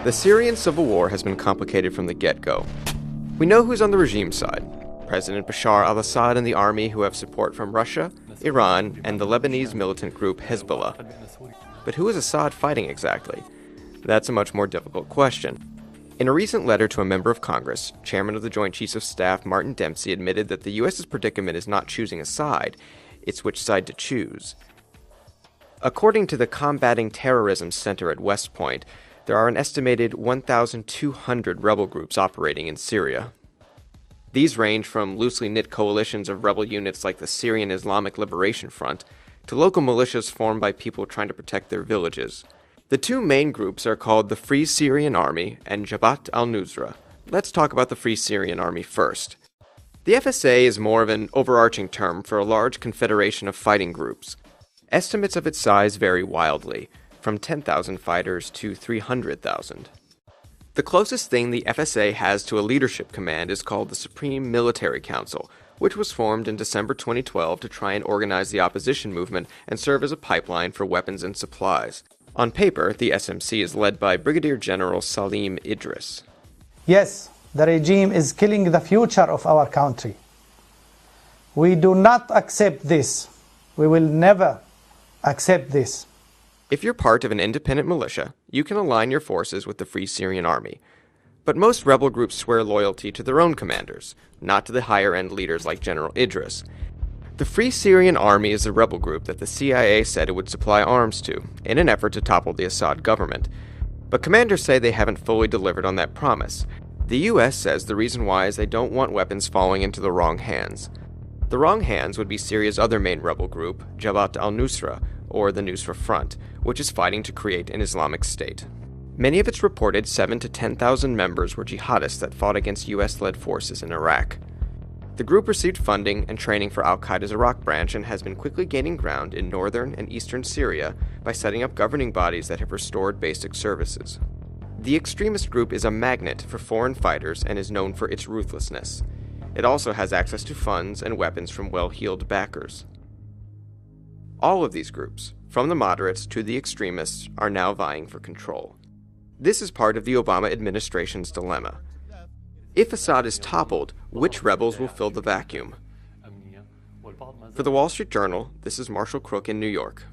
The Syrian civil war has been complicated from the get-go. We know who's on the regime side: President Bashar al-Assad and the army, who have support from Russia, Iran, and the Lebanese militant group Hezbollah. But who is Assad fighting exactly? That's a much more difficult question. In a recent letter to a member of Congress, Chairman of the Joint Chiefs of Staff Martin Dempsey admitted that the U.S.'s predicament is not choosing a side, it's which side to choose. According to the Combating Terrorism Center at West Point, there are an estimated 1,200 rebel groups operating in Syria. These range from loosely knit coalitions of rebel units like the Syrian Islamic Liberation Front to local militias formed by people trying to protect their villages. The two main groups are called the Free Syrian Army and Jabhat al-Nusra. Let's talk about the Free Syrian Army first. The FSA is more of an overarching term for a large confederation of fighting groups. Estimates of its size vary wildly, from 10,000 fighters to 300,000. The closest thing the FSA has to a leadership command is called the Supreme Military Council, which was formed in December 2012 to try and organize the opposition movement and serve as a pipeline for weapons and supplies. On paper, the SMC is led by Brigadier General Salim Idris. Yes, the regime is killing the future of our country. We do not accept this. We will never accept this. If you're part of an independent militia, you can align your forces with the Free Syrian Army. But most rebel groups swear loyalty to their own commanders, not to the higher-end leaders like General Idris. The Free Syrian Army is a rebel group that the CIA said it would supply arms to, in an effort to topple the Assad government. But commanders say they haven't fully delivered on that promise. The U.S. says the reason why is they don't want weapons falling into the wrong hands. The wrong hands would be Syria's other main rebel group, Jabhat al-Nusra, or the Nusra Front, which is fighting to create an Islamic State. Many of its reported 7,000 to 10,000 members were jihadists that fought against U.S.-led forces in Iraq. The group received funding and training for al-Qaeda's Iraq branch and has been quickly gaining ground in northern and eastern Syria by setting up governing bodies that have restored basic services. The extremist group is a magnet for foreign fighters and is known for its ruthlessness. It also has access to funds and weapons from well-heeled backers. All of these groups, from the moderates to the extremists, are now vying for control. This is part of the Obama administration's dilemma. If Assad is toppled, which rebels will fill the vacuum? For the Wall Street Journal, this is Marshall Crook in New York.